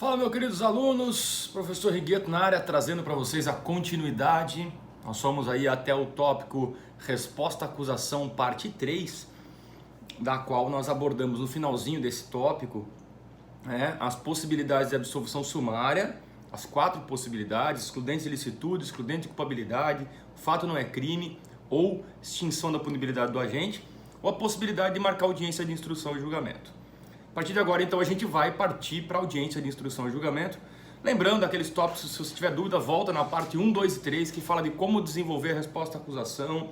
Fala, meus queridos alunos, professor Rigueto na área, trazendo para vocês a continuidade. Nós somos aí até o tópico Resposta-Acusação, parte 3, da qual nós abordamos no finalzinho desse tópico as possibilidades de absolvição sumária, as 4 possibilidades: excludente de ilicitude, excludente de culpabilidade, fato não é crime ou extinção da punibilidade do agente, ou a possibilidade de marcar audiência de instrução e julgamento. A partir de agora, então, a gente vai partir para a audiência de instrução e julgamento. Lembrando aqueles tópicos, se você tiver dúvida, volta na parte 1, 2 e 3, que fala de como desenvolver a resposta à acusação,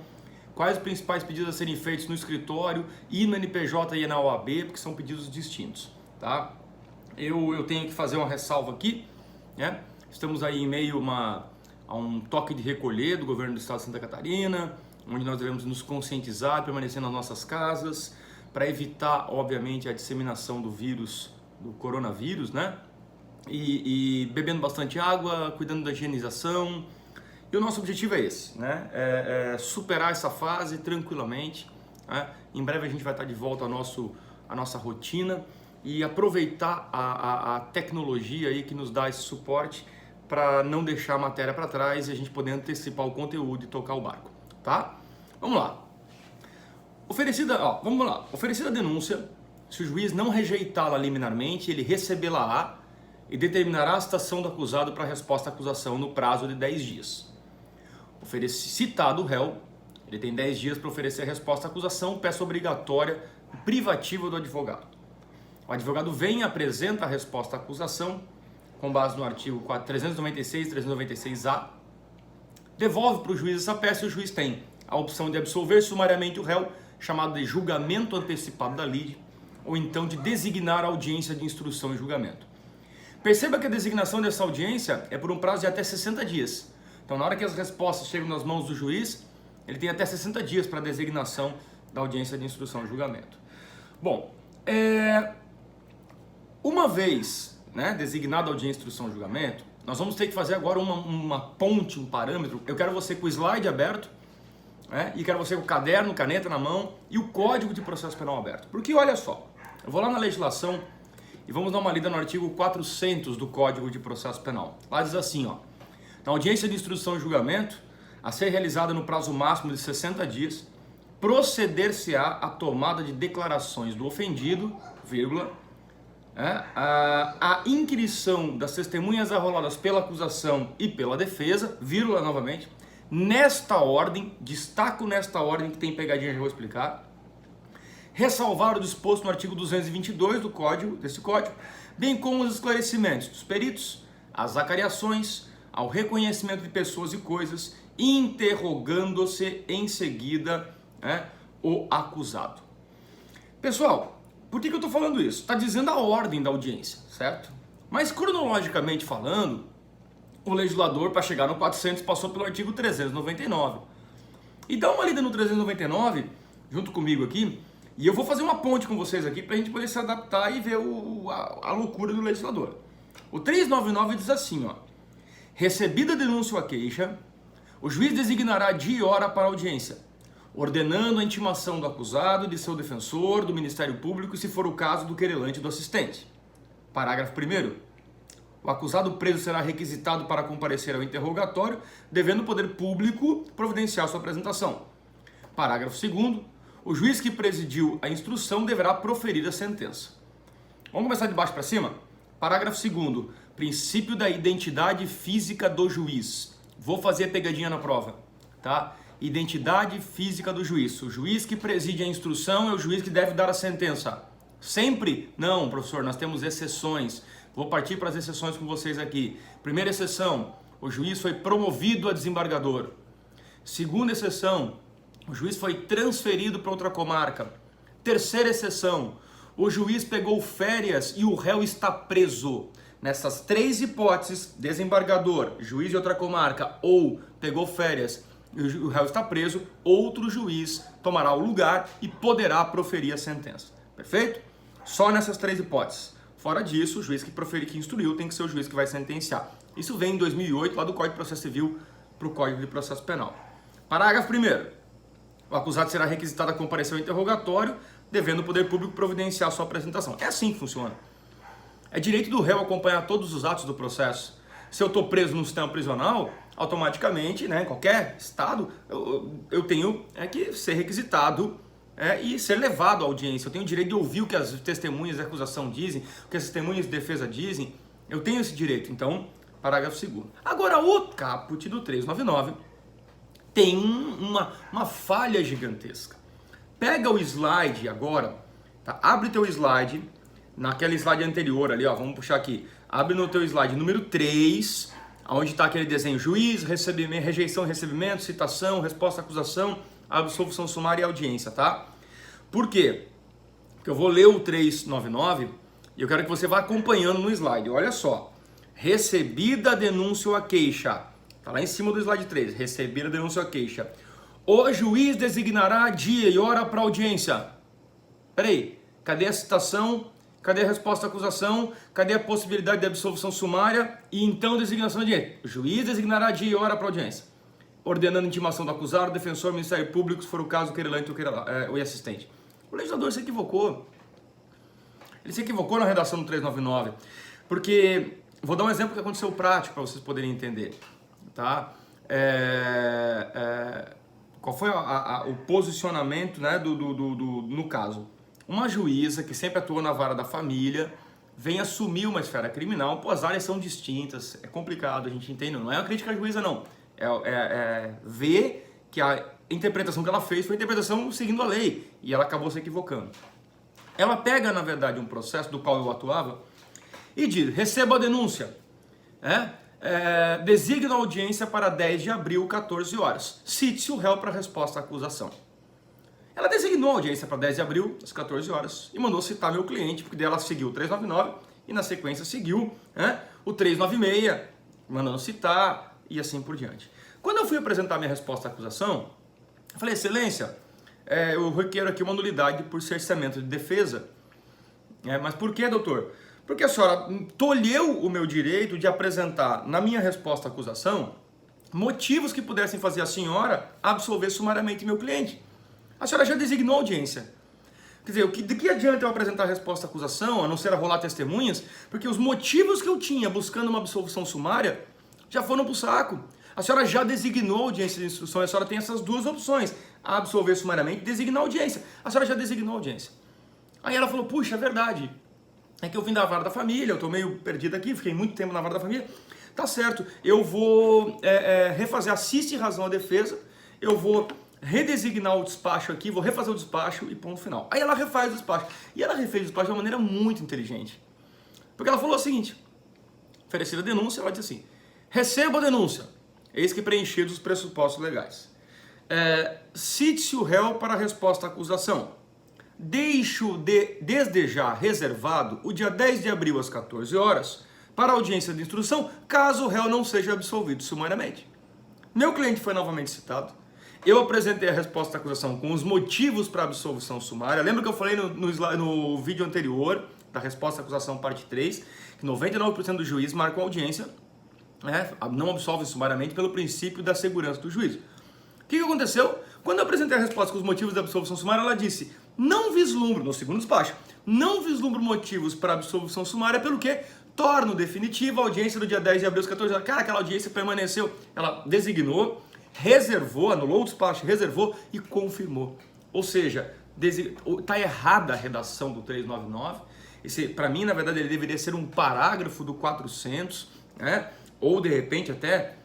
quais os principais pedidos a serem feitos no escritório e no NPJ e na OAB, porque são pedidos distintos, tá? Eu tenho que fazer uma ressalva aqui, né? Estamos aí em meio a um toque de recolher do governo do estado de Santa Catarina, onde nós devemos nos conscientizar, permanecer nas nossas casas, para evitar, obviamente, a disseminação do vírus, do coronavírus, né? E bebendo bastante água, cuidando da higienização. E o nosso objetivo é esse, né? É superar essa fase tranquilamente, né? Em breve a gente vai estar de volta à nossa rotina e aproveitar a tecnologia aí que nos dá esse suporte para não deixar a matéria para trás e a gente poder antecipar o conteúdo e tocar o barco, tá? Vamos lá. Oferecida a denúncia, se o juiz não rejeitá-la liminarmente, ele recebê-la-á e determinará a citação do acusado para a resposta à acusação no prazo de 10 dias. Citado o réu, ele tem 10 dias para oferecer a resposta à acusação, peça obrigatória privativa do advogado. O advogado vem e apresenta a resposta à acusação, com base no artigo 396 e 396-A, devolve para o juiz essa peça e o juiz tem a opção de absolver sumariamente o réu, chamado de julgamento antecipado da lide, ou então de designar a audiência de instrução e julgamento. Perceba que a designação dessa audiência é por um prazo de até 60 dias. Então, na hora que as respostas chegam nas mãos do juiz, ele tem até 60 dias para a designação da audiência de instrução e julgamento. Bom, uma vez designada a audiência de instrução e julgamento, nós vamos ter que fazer agora uma ponte, um parâmetro. Eu quero você com o slide aberto, e quero você com o caderno, caneta na mão e o Código de Processo Penal aberto. Porque olha só, eu vou lá na legislação e vamos dar uma lida no artigo 400 do Código de Processo Penal. Lá diz assim, na audiência de instrução e julgamento, a ser realizada no prazo máximo de 60 dias, proceder-se-á a tomada de declarações do ofendido, a inquirição das testemunhas arroladas pela acusação e pela defesa, novamente, nesta ordem, destaco nesta ordem que tem pegadinha, já vou explicar, ressalvar o disposto no artigo 222 desse código, bem como os esclarecimentos dos peritos, as acariações, ao reconhecimento de pessoas e coisas, interrogando-se em seguida o acusado. Pessoal, por que eu estou falando isso? Está dizendo a ordem da audiência, certo? Mas cronologicamente falando, o legislador, para chegar no 400, passou pelo artigo 399. E dá uma lida no 399, junto comigo aqui, e eu vou fazer uma ponte com vocês aqui para a gente poder se adaptar e ver a loucura do legislador. O 399 diz assim, recebida a denúncia ou a queixa, o juiz designará dia e hora para a audiência, ordenando a intimação do acusado, de seu defensor, do Ministério Público, se for o caso do querelante e do assistente. Parágrafo 1º. O acusado preso será requisitado para comparecer ao interrogatório, devendo o poder público providenciar sua apresentação. Parágrafo 2º. O juiz que presidiu a instrução deverá proferir a sentença. Vamos começar de baixo para cima? Parágrafo 2º. Princípio da identidade física do juiz. Vou fazer a pegadinha na prova, tá? Identidade física do juiz. O juiz que preside a instrução é o juiz que deve dar a sentença. Sempre? Não, professor, nós temos exceções. Vou partir para as exceções com vocês aqui. Primeira exceção, o juiz foi promovido a desembargador. Segunda exceção, o juiz foi transferido para outra comarca. Terceira exceção, o juiz pegou férias e o réu está preso. Nessas 3 hipóteses, desembargador, juiz de outra comarca ou pegou férias e o réu está preso, outro juiz tomará o lugar e poderá proferir a sentença. Perfeito? Só nessas 3 hipóteses. Fora disso, o juiz que instruiu tem que ser o juiz que vai sentenciar. Isso vem em 2008, lá do Código de Processo Civil para o Código de Processo Penal. Parágrafo 1º. O acusado será requisitado a comparecer ao interrogatório, devendo o poder público providenciar sua apresentação. É assim que funciona. É direito do réu acompanhar todos os atos do processo. Se eu estou preso no sistema prisional, automaticamente, né, em qualquer estado, eu tenho que ser requisitado e ser levado à audiência. Eu tenho o direito de ouvir o que as testemunhas de acusação dizem, o que as testemunhas de defesa dizem. Eu tenho esse direito. Então, parágrafo 2º. Agora, o caput do 399 tem uma falha gigantesca. Pega o slide agora, tá? Abre teu slide, naquele slide anterior ali, ó, vamos puxar aqui. Abre no teu slide número 3, onde está aquele desenho juiz, recebimento, rejeição, recebimento, citação, resposta à acusação, absolvição sumária e audiência, tá? Por quê? Porque eu vou ler o 399 e eu quero que você vá acompanhando no slide. Olha só. Recebida a denúncia ou a queixa. Tá lá em cima do slide 3. Recebida a denúncia ou a queixa. O juiz designará dia e hora para audiência. Peraí. Cadê a citação? Cadê a resposta à acusação? Cadê a possibilidade de absolvição sumária? E então designação de dia. O juiz designará dia e hora para audiência. Ordenando intimação do acusado, defensor, Ministério Público, se for o caso, o querelante ou o assistente. O legislador se equivocou. Ele se equivocou na redação do 399. Porque, vou dar um exemplo que aconteceu prático para vocês poderem entender. Tá? Qual foi o posicionamento, né, no caso? Uma juíza que sempre atuou na vara da família vem assumir uma esfera criminal. Pô, as áreas são distintas, é complicado, a gente entende. Não é uma crítica à juíza, não. Ver que a interpretação que ela fez foi a interpretação seguindo a lei e ela acabou se equivocando. Ela pega, na verdade, um processo do qual eu atuava e diz, receba a denúncia, designa a audiência para 10 de abril, 14 horas. Cite-se o réu para resposta à acusação. Ela designou a audiência para 10 de abril, às 14 horas, e mandou citar meu cliente, porque dela seguiu o 399 e na sequência seguiu o 396, mandando citar e assim por diante. Quando eu fui apresentar minha resposta à acusação, eu falei, excelência, eu requero aqui uma nulidade por cerceamento de defesa. Mas por que, doutor? Porque a senhora tolheu o meu direito de apresentar na minha resposta à acusação motivos que pudessem fazer a senhora absolver sumariamente meu cliente. A senhora já designou a audiência. Quer dizer, de que adianta eu apresentar a resposta à acusação, a não ser rolar testemunhas? Porque os motivos que eu tinha buscando uma absolvição sumária já foram pro saco. A senhora já designou a audiência de instrução, a senhora tem essas duas opções, absolver sumariamente e designar a audiência. A senhora já designou a audiência. Aí ela falou, puxa, é verdade, é que eu vim da vara da família, eu tô meio perdido aqui, fiquei muito tempo na vara da família. Tá certo, eu vou refazer, assiste razão à defesa, eu vou redesignar o despacho aqui, vou refazer o despacho e ponto final. Aí ela refaz o despacho. E ela refez o despacho de uma maneira muito inteligente. Porque ela falou o seguinte, oferecida a denúncia, ela disse assim, receba a denúncia, eis que preenchidos os pressupostos legais. Cite-se o réu para a resposta à acusação. Deixo desde já reservado o dia 10 de abril às 14 horas para a audiência de instrução, caso o réu não seja absolvido sumariamente. Meu cliente foi novamente citado. Eu apresentei a resposta à acusação com os motivos para a absolvição sumária. Lembra que eu falei no vídeo anterior, da resposta à acusação parte 3, que 99% dos juízes marcam audiência, não absolvem sumariamente pelo princípio da segurança do juízo. O que aconteceu? Quando eu apresentei a resposta com os motivos da absolvição sumária, ela disse, não vislumbro, no segundo despacho, não vislumbro motivos para a absolvição sumária, pelo que torno definitiva a audiência do dia 10 de abril às 14 horas. Cara, aquela audiência permaneceu, ela designou, reservou, anulou o despacho, reservou e confirmou. Ou seja, está errada a redação do 399. Para mim, na verdade, ele deveria ser um parágrafo do 400, ou de repente até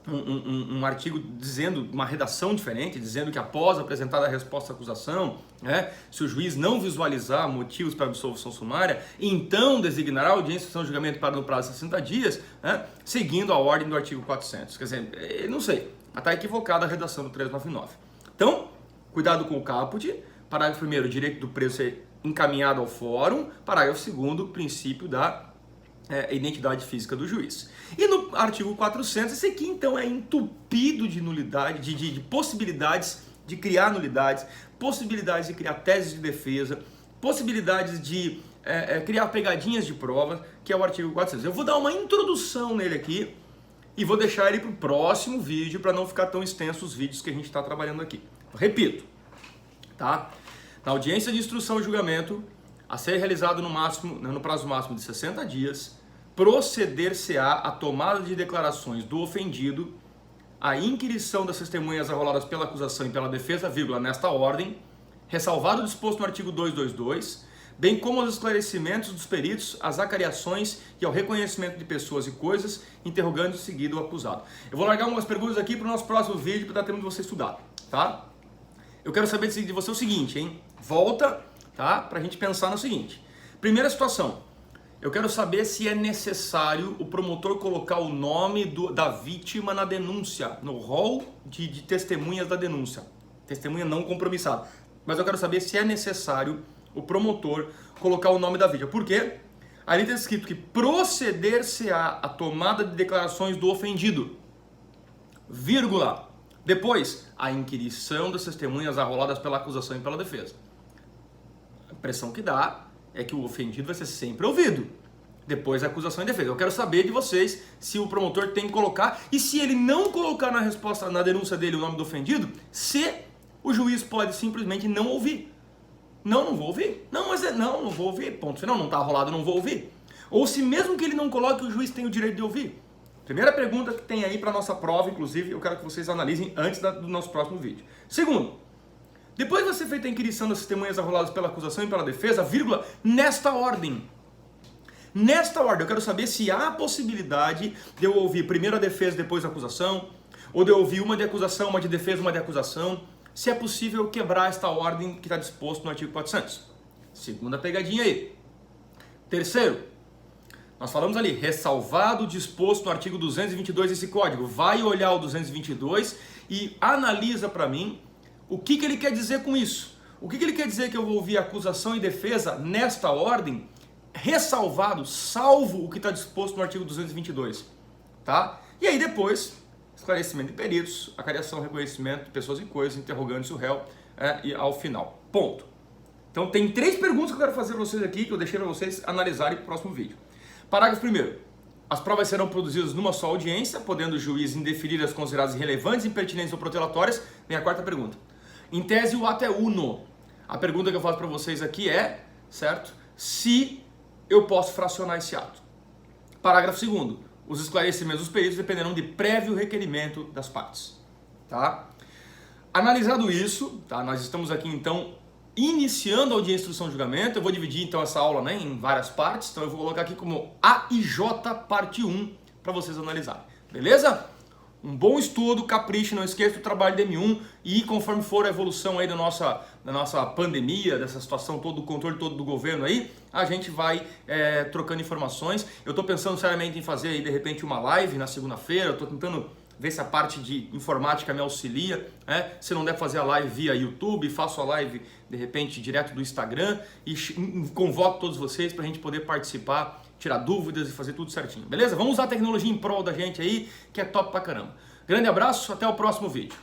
um artigo dizendo, uma redação diferente, dizendo que após apresentada a resposta à acusação, se o juiz não visualizar motivos para absolvição sumária, então designará a audiência de instrução e julgamento para no prazo de 60 dias, seguindo a ordem do artigo 400. Quer dizer, não sei. Está equivocada a redação do 399. Então, cuidado com o caput. Parágrafo 1º, direito do preso ser encaminhado ao fórum. Parágrafo 2º, princípio da identidade física do juiz. E no artigo 400, esse aqui então é entupido de nulidade, de possibilidades de criar nulidades, possibilidades de criar teses de defesa, possibilidades de criar pegadinhas de prova, que é o artigo 400. Eu vou dar uma introdução nele aqui, e vou deixar ele para o próximo vídeo, para não ficar tão extenso os vídeos que a gente está trabalhando aqui. Repito, tá? Na audiência de instrução e julgamento, a ser realizado no prazo máximo de 60 dias, proceder-se-á a tomada de declarações do ofendido, a inquirição das testemunhas arroladas pela acusação e pela defesa, vírgula, nesta ordem, ressalvado o disposto no artigo 222, bem como os esclarecimentos dos peritos, as acariações e ao reconhecimento de pessoas e coisas, interrogando em seguida o acusado. Eu vou largar algumas perguntas aqui para o nosso próximo vídeo, para dar tempo de você estudar, tá? Eu quero saber de você o seguinte, hein? Volta, tá? Para a gente pensar no seguinte. Primeira situação, eu quero saber se é necessário o promotor colocar o nome da vítima na denúncia, no rol de testemunhas da denúncia. Testemunha não compromissada. Mas eu quero saber se é necessário o promotor colocar o nome da vítima. Por quê? Ali está escrito que proceder-se-á a tomada de declarações do ofendido, vírgula, depois, a inquirição das testemunhas arroladas pela acusação e pela defesa. A impressão que dá é que o ofendido vai ser sempre ouvido, depois a acusação e defesa. Eu quero saber de vocês se o promotor tem que colocar, e se ele não colocar na resposta, na denúncia dele, o nome do ofendido, se o juiz pode simplesmente não ouvir. Não vou ouvir. Não vou ouvir. Ponto final, não está arrolado, não vou ouvir. Ou se mesmo que ele não coloque, o juiz tem o direito de ouvir. Primeira pergunta que tem aí para nossa prova, inclusive, eu quero que vocês analisem antes do nosso próximo vídeo. Segundo, depois de ser feita a inquirição das testemunhas arroladas pela acusação e pela defesa, vírgula, nesta ordem. Nesta ordem, eu quero saber se há a possibilidade de eu ouvir primeiro a defesa, depois a acusação, ou de eu ouvir uma de acusação, uma de defesa, uma de acusação, se é possível quebrar esta ordem que está disposto no artigo 400. Segunda pegadinha aí. Terceiro, nós falamos ali, ressalvado, disposto no artigo 222 desse código. Vai olhar o 222 e analisa para mim o que ele quer dizer com isso. O que ele quer dizer que eu vou ouvir acusação e defesa nesta ordem, ressalvado, salvo o que está disposto no artigo 222. Tá? E aí depois, esclarecimento de peritos, acariação, reconhecimento de pessoas e coisas, interrogando-se o réu e ao final. Ponto. Então tem 3 perguntas que eu quero fazer para vocês aqui, que eu deixei para vocês analisarem para o próximo vídeo. Parágrafo 1º. As provas serão produzidas numa só audiência, podendo o juiz indeferir as consideradas irrelevantes, impertinentes ou protelatórias. Vem a 4ª pergunta. Em tese, o ato é uno. A pergunta que eu faço para vocês aqui é, certo? Se eu posso fracionar esse ato. Parágrafo 2º. Os esclarecimentos dos peritos dependerão de prévio requerimento das partes. Tá? Analisado isso, tá? Nós estamos aqui então iniciando a audiência de instrução de julgamento. Eu vou dividir então essa aula, né, em várias partes. Então eu vou colocar aqui como A e J parte 1 para vocês analisarem. Beleza? Um bom estudo, capricho, não esqueça do trabalho de M1 e conforme for a evolução aí da nossa pandemia, dessa situação todo, do controle todo do governo aí, a gente vai trocando informações. Eu estou pensando seriamente em fazer aí de repente uma live na segunda-feira, eu estou tentando ver se a parte de informática me auxilia, se não der fazer a live via YouTube, faço a live de repente direto do Instagram e convoco todos vocês para a gente poder participar, tirar dúvidas e fazer tudo certinho, beleza? Vamos usar a tecnologia em prol da gente aí, que é top pra caramba. Grande abraço, até o próximo vídeo.